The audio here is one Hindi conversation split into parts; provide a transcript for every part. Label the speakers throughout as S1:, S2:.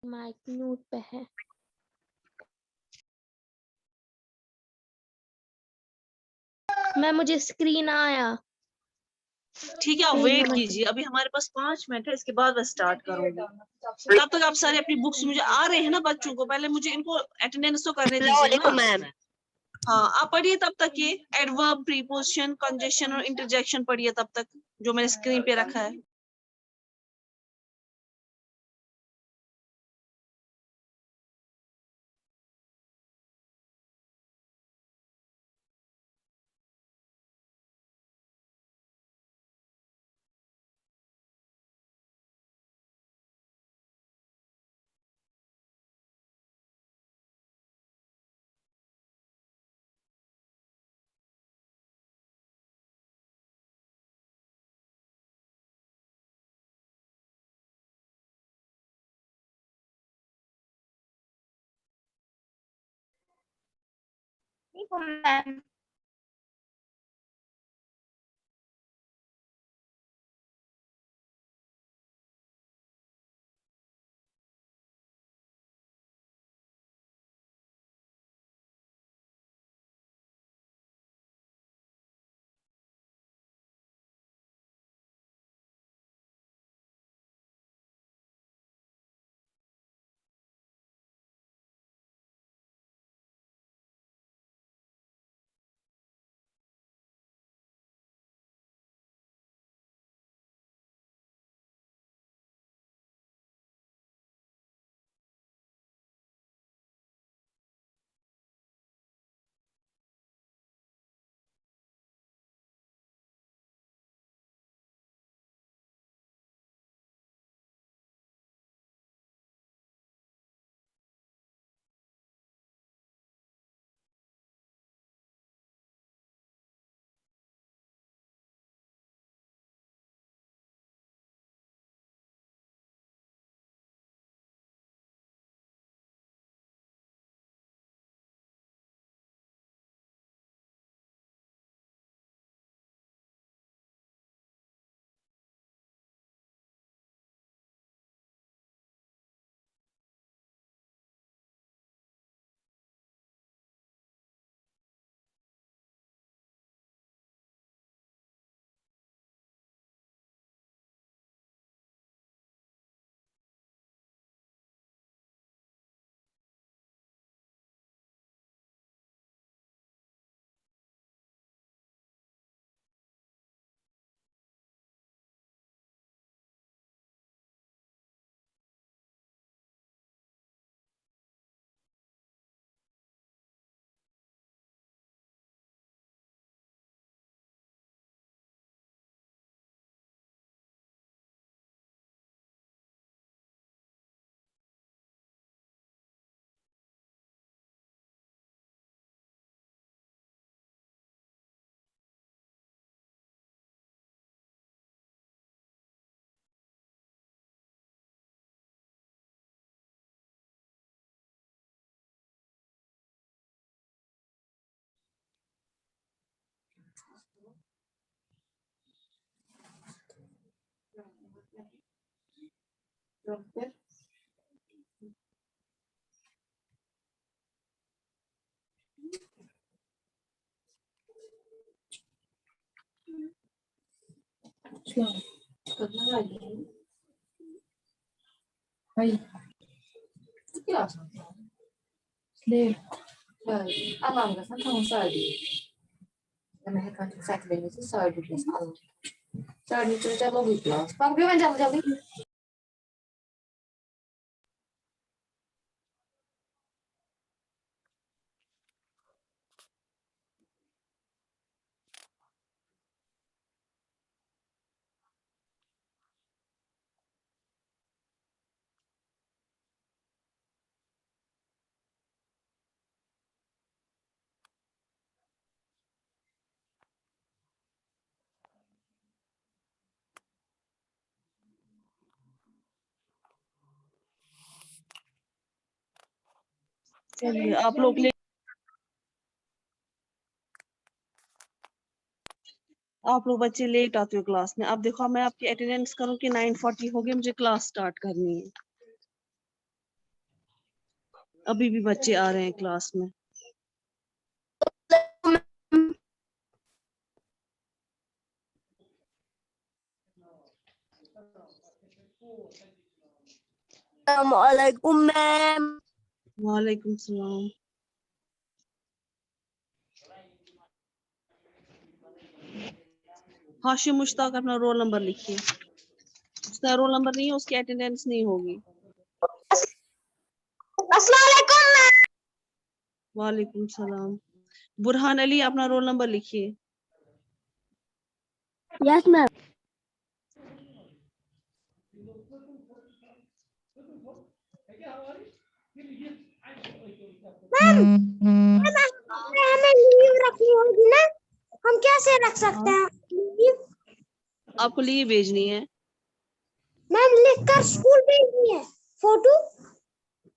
S1: माइक म्यूट पे है। मैं मुझे स्क्रीन आया।
S2: ठीक है, आप वेट कीजिए, अभी हमारे पास 5 मिनट है, इसके बाद मैं स्टार्ट करूंगी। तब तक आप सारे अपनी बुक्स, मुझे आ रहे हैं ना बच्चों को, पहले मुझे इनको अटेंडेंस तो करने दीजिए ना।
S3: मैम।
S2: हाँ, आप पढ़िए तब तक ये एडवर्ब, प्रीपोजिशन, कंजक्शन और इंटरजेक्शन पढ़िए तब तक, जो मैंने स्क्रीन पे रखा है।
S1: मैम
S4: 네. 아마가 산타는 써야지. 그다음에 약간 사이트를 써야 돼. 써야 좀 짜고 있고요. 방금만 잡으자고.
S2: चलिए आप लोग बच्चे लेट आते हो क्लास में। अब देखो मैं आपकी अटेंडेंस करूँ कि 9:40 हो गई, मुझे क्लास स्टार्ट करनी है। अभी भी बच्चे आ रहे हैं क्लास में।
S1: अस्सलामुअलैकुम मैम।
S2: वालेकुम सलाम। हाशिम मुश्ताक अपना रोल नंबर लिखिए। उसका रोल नंबर नहीं है, उसकी अटेंडेंस नहीं होगी।
S1: अस्सलामुअलैकुम मैम।
S2: वालेकुम सलाम। बुरहान अली अपना रोल नंबर लिखिए।
S1: Yes ma'am. हमें लीव रखनी होगी ना, हम कैसे रख सकते हैं लीव?
S2: आपको लीव भेजनी है।
S1: मैम लिखकर स्कूल भेजनी है, फोटो।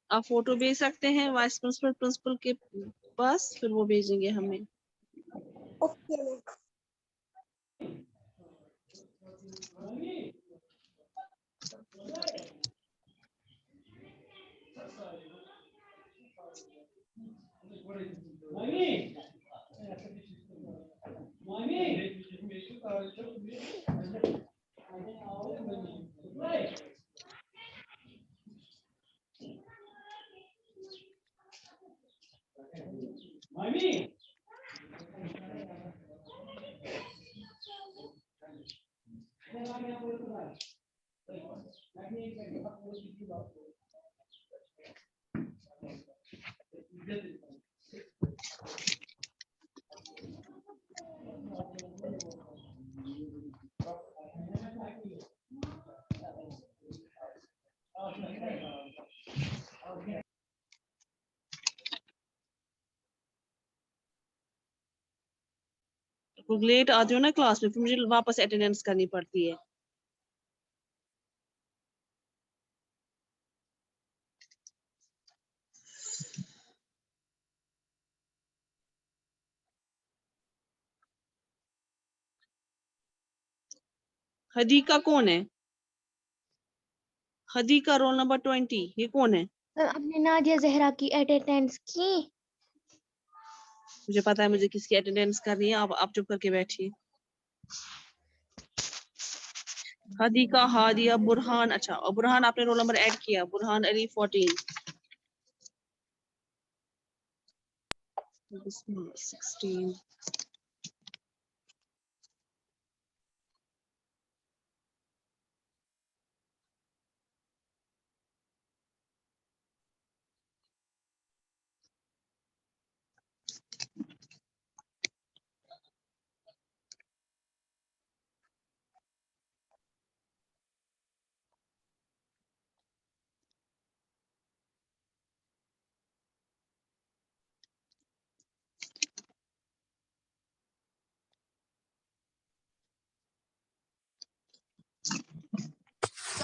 S2: आप फोटो भेज सकते हैं वाइस प्रिंसिपल प्रिंसिपल के पास, फिर वो भेजेंगे हमें।
S1: Okay ma'am.
S2: लेट आते हो ना क्लास में, फिर मुझे वापस अटेंडेंस करनी पड़ती है। हदीका कौन है? हदीका रोल नंबर 20, ये कौन है?
S1: आपने नादिया जहरा की अटेंडेंस की?
S2: मुझे पता है मुझे किसकी अटेंडेंस करनी है। आप चुप करके बैठिए। हदीका, हादिया, बुरहान। अच्छा, और बुरहान आपने रोल नंबर ऐड किया। बुरहान अली 14, 16।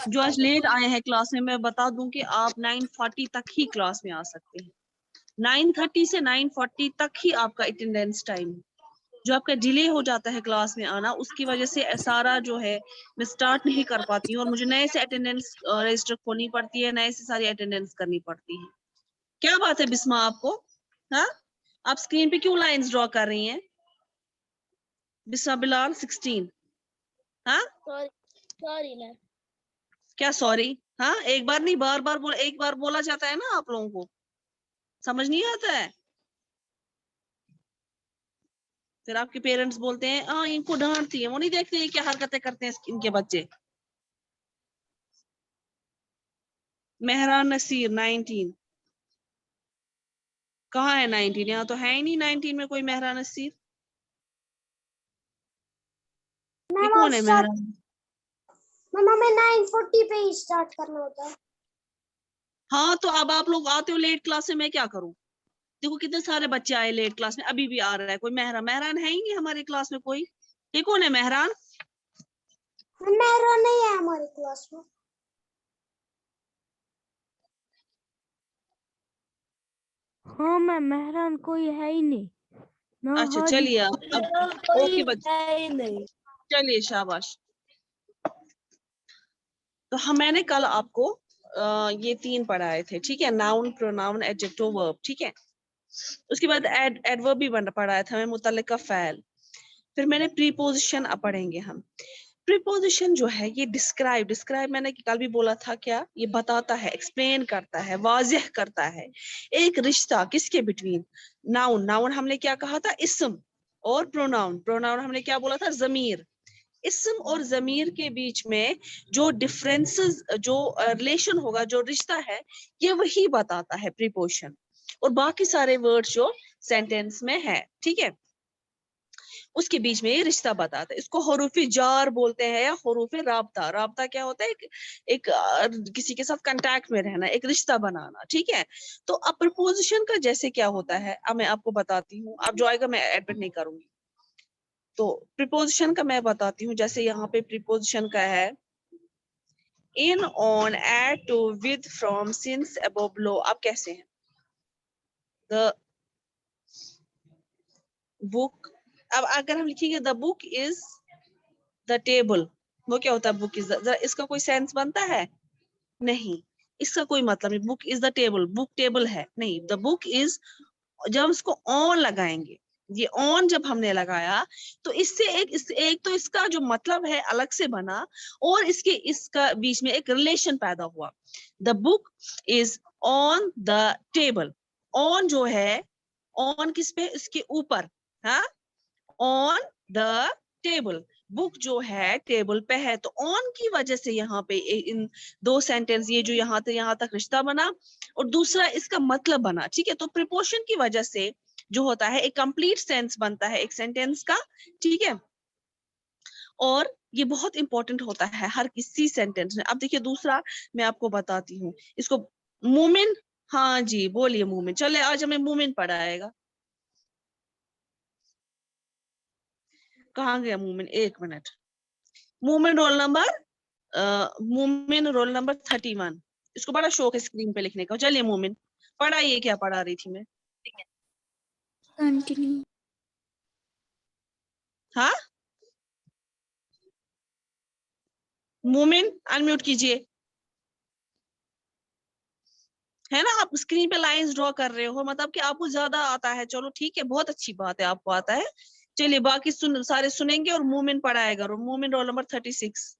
S2: जो आज लेट आए हैं क्लास में, मैं बता दूं कि आप 9:40 तक ही क्लास में आ सकते हैं। 9:30 से 9:40 तक ही आपका अटेंडेंस टाइम। जो आपका डिले हो जाता है क्लास में आना, उसकी वजह से सारा जो है मैं स्टार्ट नहीं कर पाती हूँ, और मुझे नए से अटेंडेंस रजिस्टर खोलनी पड़ती है, नए से सारी अटेंडेंस करनी पड़ती है। क्या बात है बिस्मा आपको? हाँ, आप स्क्रीन पे क्यों लाइंस ड्रॉ कर रही हैं? बिस्मा बिलाल 16। हाँ,
S1: सॉरी मैम।
S2: क्या सॉरी? हाँ, एक बार नहीं, बार बार बोल, एक बार बोला जाता है ना, आप लोगों को समझ नहीं आता है। फिर आपके पेरेंट्स बोलते हैं हाँ इनको डांटती है, वो नहीं देखते हैं क्या हरकतें करते हैं इनके बच्चे। मेहरान नसीर 19। कहाँ है 19? यहाँ तो है ही नहीं 19 में कोई मेहरान नसीर। ये कौन है मेहरान?
S1: मैम हमें 9:40 पे ही स्टार्ट करना होता है।
S2: हाँ, तो अब आप लोग आते हो लेट क्लास से, मैं क्या करूं? देखो कितने सारे बच्चे आए लेट क्लास में, अभी भी आ रहा है कोई। मेहरान, मेहरान है ही नहीं हमारी क्लास में कोई। ये कौन है मेहरान?
S1: मेहरान नहीं है हमारी क्लास में। हाँ मैम, मेहरान कोई है ही नहीं।
S2: अच्छा चलिए, अब ओके बच्चे,
S1: है ही नहीं।
S2: चलिए शाबाश। तो हम मैंने कल आपको ये 3 पढ़ाए थे, ठीक है, नाउन, प्रोनाउन, एडजेक्टिव, वर्ब, ठीक है। उसके बाद एडवर्ब भी पढ़ाया था मैं, मुतल्लिका फ़ैल। फिर मैंने प्रीपोजिशन अब पढ़ेंगे हम। प्रीपोजिशन जो है ये डिस्क्राइब मैंने कल भी बोला था, क्या ये बताता है, एक्सप्लेन करता है, वाज़ेह करता है एक रिश्ता किसके बिटवीन। नाउन हमने क्या कहा था, इस्म, और प्रोनाउन हमने क्या बोला था, ज़मीर। इस्म और ज़मीर के बीच में जो डिफरेंसेस, जो रिलेशन होगा, जो रिश्ता है, ये वही बताता है प्रीपोजिशन, और बाकी सारे वर्ड्स जो सेंटेंस में है, ठीक है, उसके बीच में ये रिश्ता बताता है। इसको हरूफ जार बोलते हैं या हरूफ राब्ता। राब्ता क्या होता है, एक किसी के साथ कांटेक्ट में रहना, एक रिश्ता बनाना, ठीक है। तो अब प्रपोजिशन का जैसे क्या होता है, अब मैं आपको बताती हूँ, अब जो आएगा मैं एडमिट नहीं करूंगी। तो प्रीपोजिशन का मैं बताती हूँ, जैसे यहाँ पे प्रीपोजिशन का है in, on, at, to, with, from, since, above, below. आप कैसे हैं, द बुक। अब अगर हम लिखेंगे the book is the table, वो क्या होता है, बुक इज द, इसका कोई सेंस बनता है, नहीं, इसका कोई मतलब नहीं। Book is the table, book table है, नहीं, द बुक इज, जब इसको ऑन लगाएंगे, ये ऑन जब हमने लगाया तो इससे एक तो इसका जो मतलब है अलग से बना, और इसका बीच में एक रिलेशन पैदा हुआ। The book is on the table. On जो है, ऑन किस पे, इसके ऊपर, हाँ, ऑन द टेबल। बुक जो है टेबल पे है, तो ऑन की वजह से यहाँ पे इन दो सेंटेंस, ये जो यहाँ तक रिश्ता बना, और दूसरा इसका मतलब बना, ठीक है। तो प्रिपोजिशन की वजह से जो होता है एक कंप्लीट सेंस बनता है एक सेंटेंस का, ठीक है। और ये बहुत इंपॉर्टेंट होता है हर किसी सेंटेंस में। अब देखिए दूसरा मैं आपको बताती हूँ, इसको मूमिन, हाँ जी बोलिए मूमिन, चले आज हमें मूमिन पढ़ाएगा। कहाँ गया मूमिन, एक minute. Momin roll number Momin roll number 31। इसको बड़ा शौक है स्क्रीन पे लिखने का। चलिए मूमिन पढ़ाइए, क्या पढ़ा रही थी मैं।
S1: कंटिन्यू।
S2: हाँ मूमिन अनम्यूट कीजिए, है ना। आप स्क्रीन पे लाइंस ड्रॉ कर रहे हो, मतलब कि आपको ज्यादा आता है, चलो ठीक है, बहुत अच्छी बात है, आपको आता है। चलिए बाकी सारे सुनेंगे और मूमिन पढ़ाएगा। मूमिन रोल नंबर 36,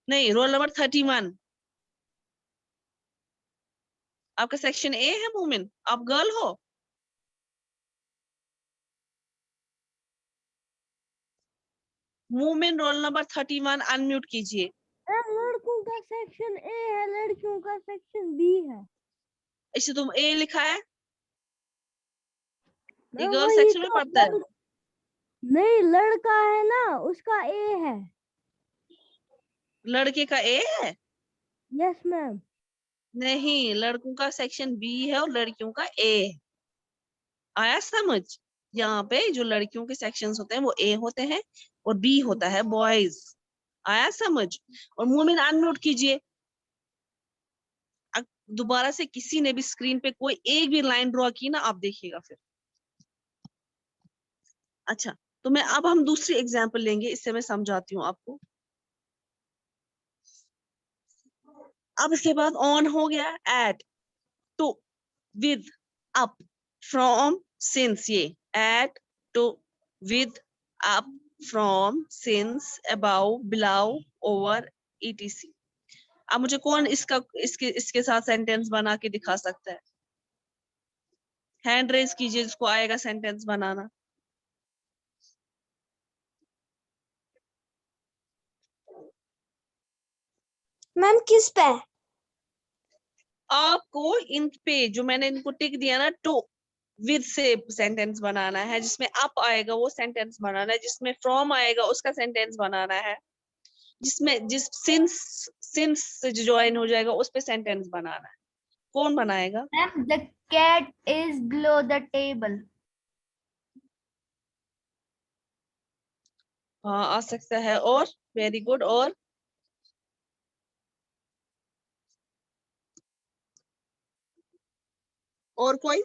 S2: नहीं रोल नंबर 31। आपका सेक्शन ए है मूमिन, आप गर्ल हो। मूमिन रोल नंबर 31 अनम्यूट कीजिए।
S1: लड़कों का सेक्शन ए है, लड़कियों का सेक्शन बी है।
S2: इसे तुम ए लिखा है, ये
S1: मैम
S2: गर्ल
S1: वही
S2: सेक्शन में
S1: तो
S2: पढ़ता है।
S1: नहीं, लड़का है ना, उसका ए है।
S2: लड़के का ए है,
S1: यस मैम।
S2: नहीं लड़कों का सेक्शन बी है और लड़कियों का ए है। आया समझ, यहाँ पे जो लड़कियों के सेक्शंस होते हैं वो ए होते हैं और बी होता है बॉयज। आया समझ। और मूमिन अनम्यूट कीजिए। दोबारा से किसी ने भी स्क्रीन पे कोई एक भी लाइन ड्रॉ की ना, आप देखिएगा फिर। अच्छा, तो मैं अब हम दूसरी एग्जांपल लेंगे, इससे मैं समझाती हूँ आपको। अब इसके बाद ऑन हो गया, at, to, with, up, from, since, ये at, to, with, up, from, since, about, below, over, etc. अब मुझे कौन इसके साथ सेंटेंस बना के दिखा सकता है, हैंड रेज कीजिए जिसको आएगा सेंटेंस बनाना।
S1: मैम किस पे?
S2: आपको इन पे जो मैंने इनको टिक दिया ना, टू विद से सेंटेंस बनाना है, जिसमें अप आएगा वो सेंटेंस बनाना है, जिसमें फ्रॉम आएगा उसका सेंटेंस बनाना है, जिस सिंस से ज्वाइन हो जाएगा उस पे सेंटेंस बनाना है। कौन बनाएगा?
S3: Ma'am, the cat is below the table.
S2: हाँ आ सकता है, और वेरी गुड। और कोई?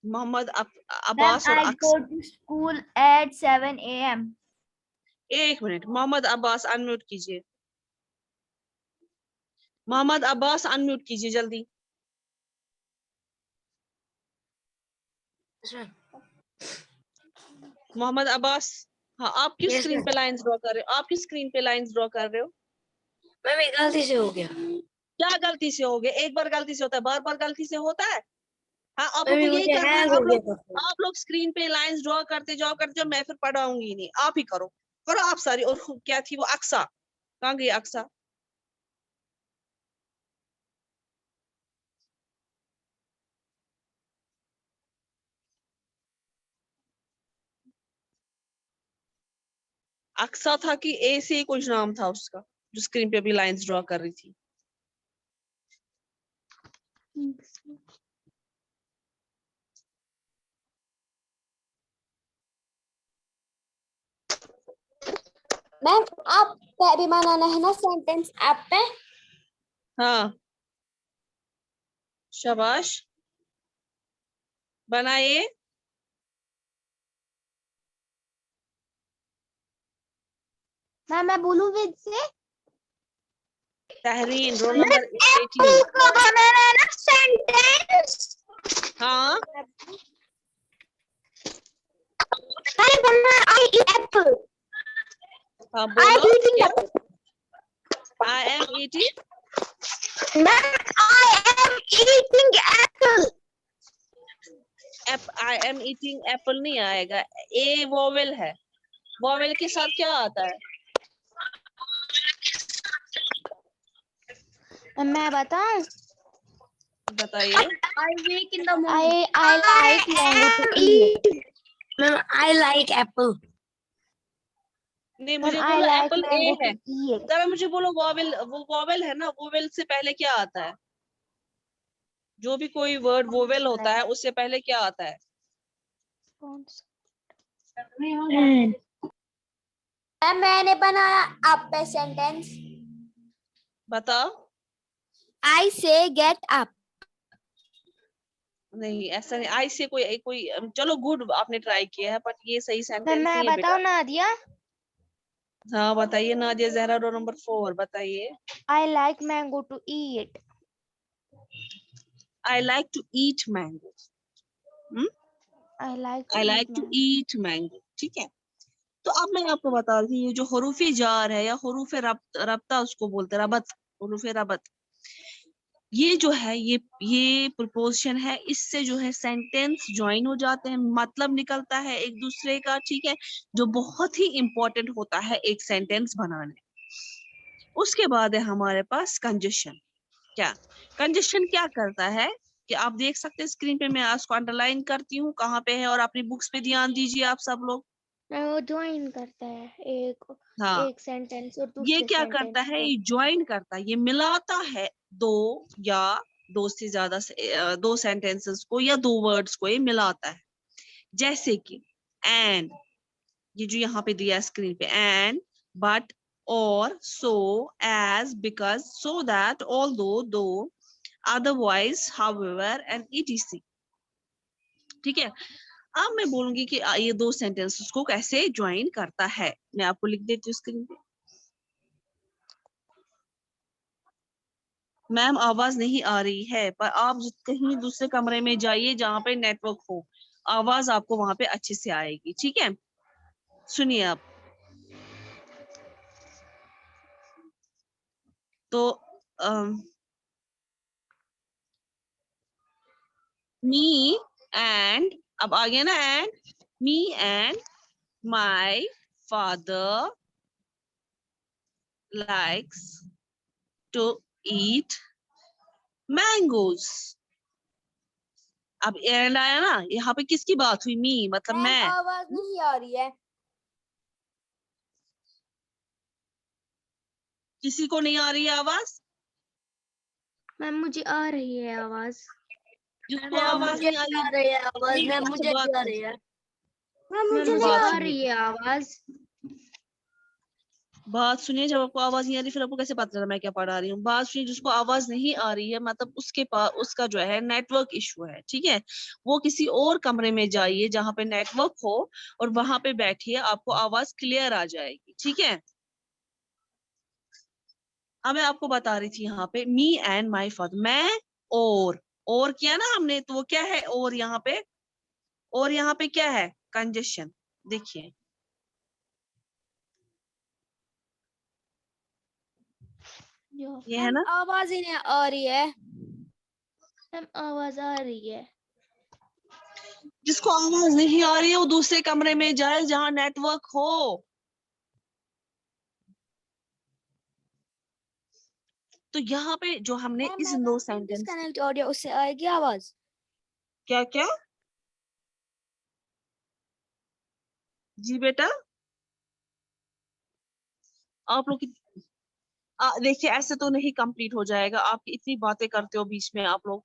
S2: मोहम्मद
S3: Ma'am,
S2: अब्बास और
S3: I
S2: X.
S3: go to school at 7 a.m.
S2: एक मिनट, मोहम्मद अब्बास अनम्यूट कीजिए। मोहम्मद अब्बास अनम्यूट कीजिए जल्दी। मोहम्मद अब्बास, हाँ आप क्यों
S4: Yes,
S2: स्क्रीन
S4: ma'am.
S2: पे लाइंस ड्रॉ कर रहे हो? आप क्यों स्क्रीन पे लाइंस ड्रॉ कर रहे हो?
S4: मैम ये गलती से हो गया।
S2: क्या गलती से हो गया? एक बार गलती से होता है, बार बार गलती से होता है? हाँ, आप
S4: मैम
S2: लोग
S4: ये
S2: को यही
S4: मुझे
S2: करना है।
S4: हैंग हो गया था।
S2: आप लोग स्क्रीन पे लाइंस ड्रॉ करते जाओ, मैं फिर पढ़ाऊंगी ही नहीं, आप ही करो। करो आप सारी। और क्या थी वो अक्सा? कहाँ गई अक्सा? अक्सा था कि ए से ही कुछ नाम था उसका, जो स्क्रीन पे अभी लाइंस ड्रॉ कर रही थी?
S1: मैम आप पे भी बनाना है ना सेंटेंस ऐप पे?
S2: हाँ, शाबाश, बनाइए।
S1: मैम मैं बोलूं विद से?
S2: Tehreen, role
S1: ma'am
S2: number
S1: Apple
S2: 18।
S1: को बनाना है ना सेंटेंस।
S2: हाँ,
S1: मैंने बोलना आई ईट एप्पल।
S2: हाँ
S1: आई
S2: बोलो।
S1: एम ईटिंग
S2: क्या?
S1: Apple.
S2: I am eating.
S1: Ma'am I am eating Apple.
S2: I am eating Apple नहीं आएगा, ए वोवेल है। वोवेल के साथ क्या आता है?
S1: मैं बताऊं?
S2: बताइए।
S3: I wake in the morning.
S1: I like mango to eat.
S4: Ma'am I like Apple.
S2: नहीं,
S1: मैम
S2: मुझे
S1: I
S2: बोलो
S1: like
S2: एप्पल ए
S1: mango
S2: है।
S1: to eat.
S2: जरा मुझे बोलो वोवेल, वो वोवेल है ना, वोवेल से पहले क्या आता है? जो भी कोई वर्ड वोवेल होता है उससे पहले क्या आता है?
S1: मैंने बनाया आप पे सेंटेंस।
S2: बताओ।
S1: I say get up.
S2: नहीं, ऐसा नहीं। आई से कोई कोई चलो गुड, आपने ट्राई किया है, बट ये सही सेंटेंस
S1: मैं
S2: नहीं है बेटा।
S1: बताऊं नादिया?
S2: हाँ बताइए नादिया जहरा, रोल नंबर 4 बताइए।
S1: I like mango to eat.
S2: I like to eat mango.
S1: I like to
S2: I
S1: eat
S2: like to
S1: mango.
S2: Eat mango, ठीक है। तो अब मैं आपको बता रही थी, ये जो हरूफी जार है या हरूफ रब्ता उसको बोलते हैं, रबत, हरूफ रबत। ये जो है ये प्रोपोजिशन है, इससे जो है सेंटेंस ज्वाइन हो जाते हैं, मतलब निकलता है एक दूसरे का, ठीक है, जो बहुत ही इंपॉर्टेंट होता है एक सेंटेंस बनाने। उसके बाद है हमारे पास कंजशन। क्या कंजशन क्या करता है कि आप देख सकते हैं स्क्रीन पे, मैं उसको अंडरलाइन करती हूँ कहाँ पे है, और अपनी बुक्स पे ध्यान दीजिए आप सब लोग।
S1: वो ज्वाइन करता है
S2: हाँ,
S1: एक सेंटेंस और
S2: ये
S1: दूसरे
S2: क्या करता
S1: सेंटेंस
S2: है?
S1: को।
S2: ये ज्वाइन करता है, ये मिलाता है दो या दो से ज्यादा दो सेंटेंसेस को या दो वर्ड्स को, ये मिलाता है। जैसे कि एंड, ये जो यहाँ पे दिया स्क्रीन पे, एंड, बट, और, so, as, because, so that, although, though, otherwise, however and etc. ठीक है। अब मैं बोलूंगी कि ये दो सेंटेंसेस को कैसे ज्वाइन करता है। मैं आपको लिख देती हूँ स्क्रीन पे। मैम आवाज नहीं आ रही है, पर आप कहीं दूसरे कमरे में जाइए जहां पे नेटवर्क हो, आवाज आपको वहां पे अच्छे से आएगी, ठीक है। सुनिए आप। तो मी एंड, अब आ गया ना and, me and my father likes to eat mangoes. अब एंड आया ना, यहाँ पे किसकी बात हुई? मी मतलब
S1: मैम
S2: मैं।
S1: आवाज नहीं आ रही है।
S2: किसी को नहीं आ रही है आवाज?
S1: मैम मुझे आ रही है आवाज।
S2: जिसको
S4: मैम
S2: आवाज
S4: मुझे
S2: नहीं आ
S4: भी आ रही है आवाज।
S2: रही
S4: मैम
S2: है
S4: मुझे
S2: बात
S4: भी आ रही
S2: कीजिए।
S4: है।
S1: मैम
S2: तो
S1: मुझे
S2: बात
S1: आ
S2: सुनिए,
S1: रही है आवाज।
S2: बात सुनिए, जब आपको आवाज नहीं आ रही फिर आपको कैसे पता चला मैं क्या पढ़ा रही हूँ? बात सुनिए, जिसको आवाज नहीं आ रही है मतलब उसके पास उसका जो है नेटवर्क इशू है, ठीक है? वो किसी और कमरे में जाइए जहाँ पे नेटवर्क हो और वहां पे बैठिए, आपको आवाज क्लियर आ जाएगी, ठीक है? अब मैं आपको बता रही थी यहाँ पे मी एंड माई फादर, मैं और किया ना हमने, तो वो क्या है और यहाँ पे? और यहाँ पे क्या है? कंजेशन। देखिए ये है ना,
S3: आवाज ही नहीं आ रही है मैम, आवाज आ रही है।
S2: जिसको आवाज नहीं आ रही है वो दूसरे कमरे में जाए जहाँ नेटवर्क हो। तो यहाँ पे जो हमने
S3: मैम
S2: इस
S3: मैं
S2: दो
S3: करती हूँ
S2: सेंटेंस,
S3: डिस्कनेक्ट ऑडियो, उससे आएगी आवाज?
S2: क्या क्या? जी बेटा, आप लोग देखिए ऐसे तो नहीं कंप्लीट हो जाएगा, आप इतनी बातें करते हो बीच में आप लोग।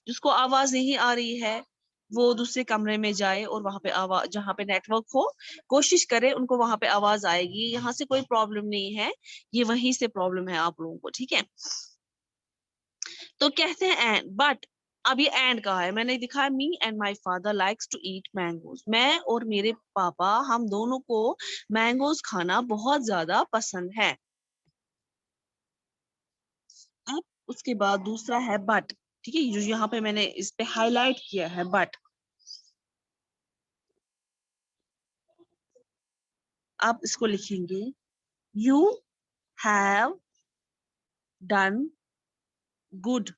S2: जिसको आवाज नहीं आ रही है वो दूसरे कमरे में जाए और वहां पे आवाज, जहाँ पे नेटवर्क हो, कोशिश करे उनको वहां पे आवाज आएगी। यहाँ से कोई प्रॉब्लम नहीं है, ये वहीं से प्रॉब्लम है आप लोगों को, ठीक है? तो कहते हैं एंड, बट अब ये एंड कहा है, मैंने दिखाया me and my father likes to eat mangoes, मैं और मेरे पापा हम दोनों को मैंगोज खाना बहुत ज्यादा पसंद है। अब उसके बाद दूसरा है बट, ठीक है? जो यहाँ पे मैंने इस पे हाईलाइट किया है बट, आप इसको लिखेंगे you have done good,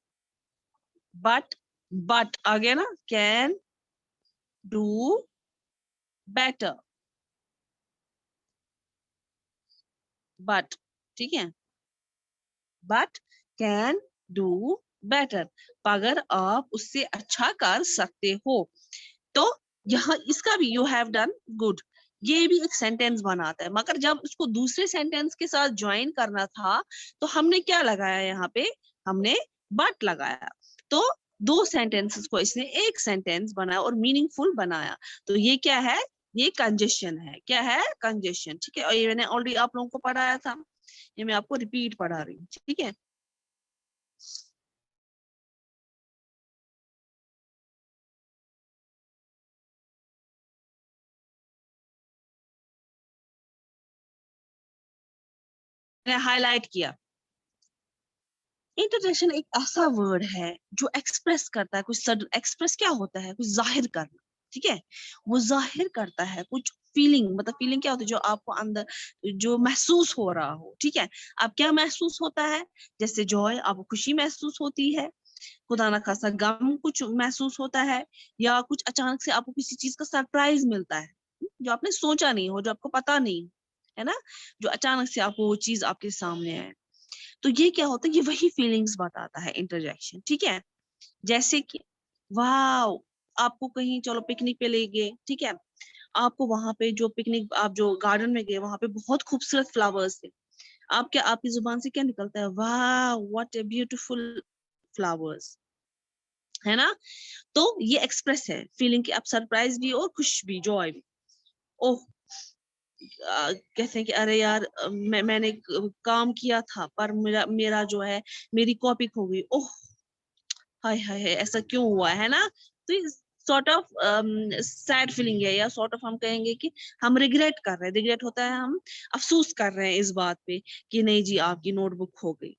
S2: but आ गया ना, कैन डू बेटर, बट, ठीक है? बट कैन डू बेटर, अगर आप उससे अच्छा कर सकते हो। तो यहाँ इसका भी यू हैव डन गुड, ये भी एक सेंटेंस बनाता है, मगर जब उसको दूसरे सेंटेंस के साथ ज्वाइन करना था तो हमने क्या लगाया यहाँ पे? हमने बट लगाया। तो दो सेंटेंसेस को इसने एक सेंटेंस बनाया और मीनिंगफुल बनाया। तो ये क्या है? ये कंजेशन है। क्या है? कंजेशन, ठीक है? और ये मैंने ऑलरेडी आप लोगों को पढ़ाया था, ये मैं आपको रिपीट पढ़ा रही हूँ, ठीक है? मैंने हाईलाइट किया। इंटरजेक्शन एक ऐसा वर्ड है जो एक्सप्रेस करता है कुछ सडन, एक्सप्रेस क्या होता है? कुछ जाहिर करना, ठीक है? वो जाहिर करता है कुछ फीलिंग, मतलब फीलिंग क्या होती है? जो आपको अंदर जो महसूस हो रहा हो, ठीक है? अब क्या महसूस होता है? जैसे जॉय, आपको खुशी महसूस होती है, खुदा ना खासा गम कुछ महसूस होता है, या कुछ अचानक से आपको किसी चीज का सरप्राइज मिलता है जो आपने सोचा नहीं हो, जो आपको पता नहीं है ना, जो अचानक से आपको वो चीज आपके सामने आए। तो ये क्या होता है? ये वही फीलिंग्स बताता है इंटरजेक्शन, ठीक है? जैसे कि वाओ, आपको कहीं चलो पिकनिक पे ले गए, ठीक है? आपको वहां पे जो पिकनिक, आप जो गार्डन में गए वहां पे बहुत खूबसूरत फ्लावर्स थे, आप क्या, आपकी जुबान से क्या निकलता है? वाह, व्हाट ए ब्यूटीफुल फ्लावर्स, है ना? तो ये एक्सप्रेस है फीलिंग की, आप सरप्राइज भी और खुश भी, जॉय भी। ओह, कहते हैं कि अरे यार, मैंने काम किया था पर मेरा मेरा जो है मेरी कॉपी खो गई, ओह हाय हाय हाय, ऐसा क्यों हुआ, है ना? तो सॉर्ट ऑफ सैड फीलिंग है, या सॉर्ट ऑफ हम कहेंगे कि हम रिग्रेट कर रहे हैं। रिग्रेट होता है हम अफसोस कर रहे हैं इस बात पे कि नहीं जी आपकी नोटबुक खो गई।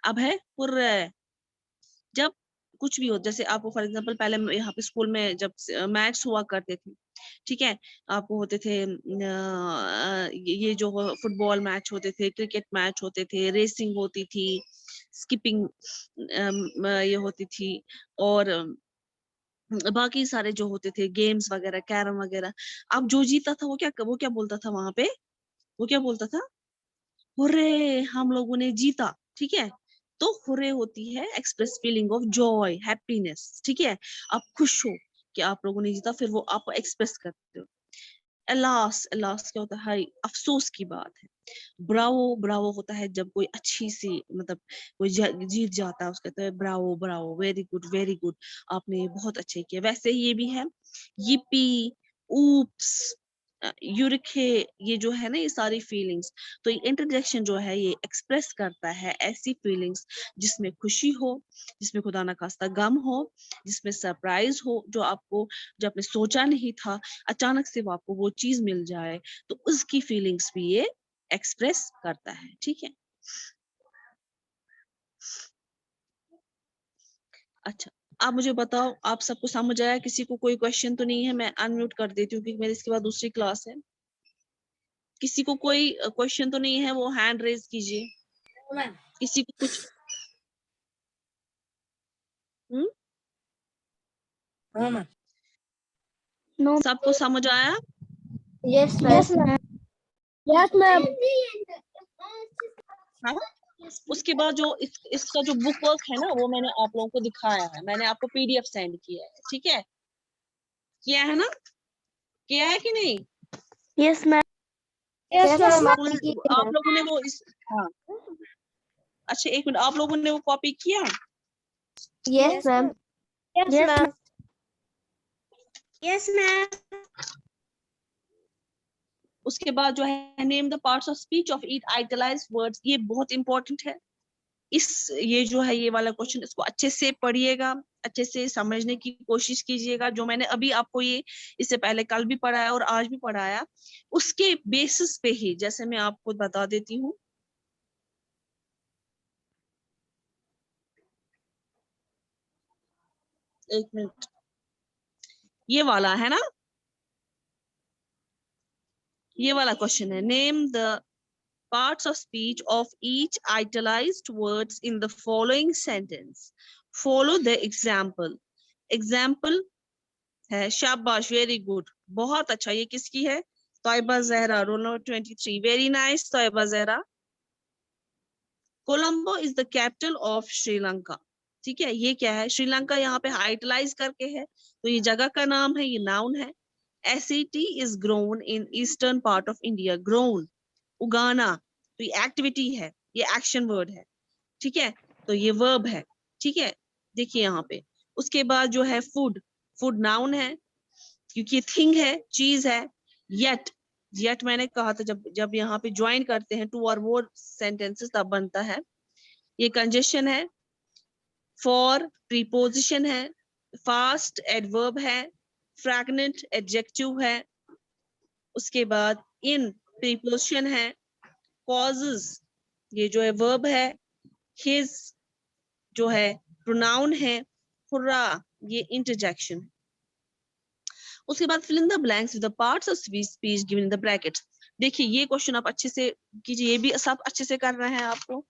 S2: अब है हुर्रे, जब कुछ भी हो, जैसे आपको फॉर एग्जांपल पहले यहाँ पे स्कूल में जब मैथ्स हुआ करते थे, ठीक है? आपको होते थे ये जो फुटबॉल मैच होते थे, क्रिकेट मैच होते थे, रेसिंग होती थी, स्किपिंग ये होती थी, और बाकी सारे जो होते थे गेम्स वगैरह, कैरम वगैरह। अब जो जीता था वो क्या बोलता था वहां पे? वो क्या बोलता था? हुर्रे, हम लोगों ने जीता, ठीक है? तो हुर्रे होती है express feeling of Joy, happiness, ठीक है? आप खुश हो कि आप लोगों ने जीता, फिर वो आप एक्सप्रेस करते हो। अलास, अलास क्या होता है? हाय, अफसोस की बात है। ब्रावो, ब्रावो होता है जब कोई अच्छी सी, मतलब कोई जीत जाता है, उसको कहते हैं Bravo, Bravo, very good, very good, आपने बहुत अच्छे किया। वैसे ये भी है, yippee, oops, यूरिखे, ये जो है ना ये सारी फीलिंग्स, तो ये इंटरजेक्शन जो है ये एक्सप्रेस करता है ऐसी फीलिंग्स जिसमें खुशी हो, जिसमें खुदा ना खास्ता गम हो, जिसमें सरप्राइज हो, जो आपको, जो आपने सोचा नहीं था, अचानक से वो आपको वो चीज मिल जाए, तो उसकी फीलिंग्स भी ये एक्सप्रेस करता है। ठीक है, अच्छा आप मुझे बताओ, आप सबको समझ आया? किसी को कोई क्वेश्चन तो नहीं है? मैं अनम्यूट कर देती हूँ क्योंकि मेरी इसके बाद दूसरी क्लास है। किसी को कोई क्वेश्चन तो नहीं है? वो हैंड रेज कीजिए।
S4: मैम
S2: किसी को कुछ
S4: हाँ मैम
S3: No.
S2: सबको समझ आया?
S3: Yes,
S1: Yes,
S3: ma'am.
S1: ma'am.
S3: Yes, ma'am.
S2: हाँ, उसके बाद जो इसका जो बुक वर्क है ना वो मैंने आप लोगों को दिखाया है, मैंने आपको पीडीएफ सेंड किया है। ठीक है, किया है ना? किया है कि नहीं?
S3: Yes, ma'am.
S1: Yes, ma'am.
S2: आप लोगों ने वो इस, हाँ अच्छा एक मिनट, आप लोगों ने वो कॉपी किया?
S3: Yes, ma'am.
S1: Yes, ma'am. Yes, ma'am.
S2: उसके बाद जो है name the parts of speech of each italicized words, ये बहुत इंपॉर्टेंट है। ये जो है ये वाला क्वेश्चन, इसको अच्छे से पढ़िएगा, अच्छे से समझने की कोशिश कीजिएगा। जो मैंने अभी आपको ये इससे पहले कल भी पढ़ाया और आज भी पढ़ाया, उसके बेसिस पे ही, जैसे मैं आपको बता देती हूँ। एक मिनट, ये वाला है ना, ये वाला क्वेश्चन है, name the parts of speech of each italicized words in the following sentence. Follow the example. Example है, शाबाश, वेरी गुड, बहुत अच्छा। ये किसकी है? Taiba Zahra, roll number 23। Very nice Taiba Zahra. Colombo is the capital of Sri Lanka. ठीक है, ये क्या है? श्रीलंका यहाँ पे आइटलाइज करके है, तो ये जगह का नाम है, ये नाउन है। A city is grown in eastern part of India. Grown, उगाना, तो ये एक्टिविटी है, ये एक्शन वर्ड है। ठीक है, तो ये वर्ब है। ठीक है, देखिए यहाँ पे। उसके बाद जो है फूड, फूड नाउन है क्योंकि थिंग है, चीज है। येट, येट मैंने कहा था जब जब यहाँ पे ज्वाइन करते हैं टू और मोर सेंटेंसेस तब बनता है। ये कंजेशन है। फॉर प्रीपोजिशन है। फास्ट एडवर्ब है। फ्रैगनेंट एडजेक्टिव है। उसके बाद इन प्रीपोजिशन है। कॉजेस, ये जो है वर्ब है। हिज जो है प्रोनाउन है। हुर्रा, ये इंटरजेक्शन। उसके बाद fill in the blanks with the parts of speech given in the brackets. देखिए ये क्वेश्चन आप अच्छे से कीजिए, ये भी सब अच्छे से कर रहे हैं आपको।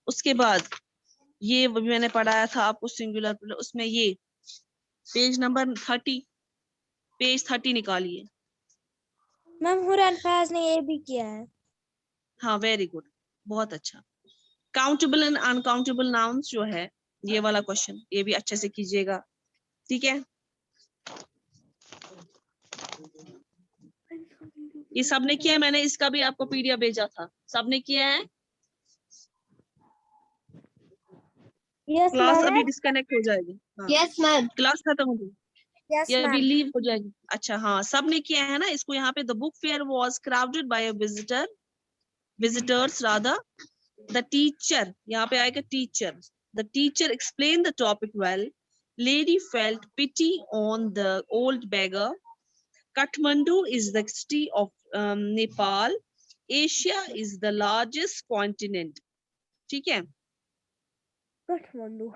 S2: उसके बाद ये भी मैंने पढ़ाया था आपको सिंगुलर, उसमें ये पेज नंबर 30, पेज 30 निकालिए।
S1: मैम हुरन अल्फाज ने ये भी किया है।
S2: हाँ वेरी गुड, बहुत अच्छा। काउंटेबल एंड अनकाउंटेबल नाउन्स जो है ये वाला क्वेश्चन, ये भी अच्छे से कीजिएगा। ठीक है, ये सबने किया है, मैंने इसका भी आपको पीडीएफ भेजा था, सबने किया है।
S1: Yes,
S2: class
S1: ma'am.
S2: अभी डिस्कनेक्ट हो जाएगी। हाँ,
S3: Yes, ma'am.
S2: क्लास खत्म हो जाएगी,
S1: Yes,
S2: ये अभी
S1: ma'am.
S2: लीव हो जाएगी। अच्छा हाँ, सबने किया है ना इसको। यहाँ पे the book fair was crowded by visitors rather the teacher, यहाँ पे आएगा teacher. The teacher explain the topic well. Lady felt pity on the old beggar. Kathmandu is the city of Nepal. Asia is the largest continent. ठीक है,
S1: Kathmandu.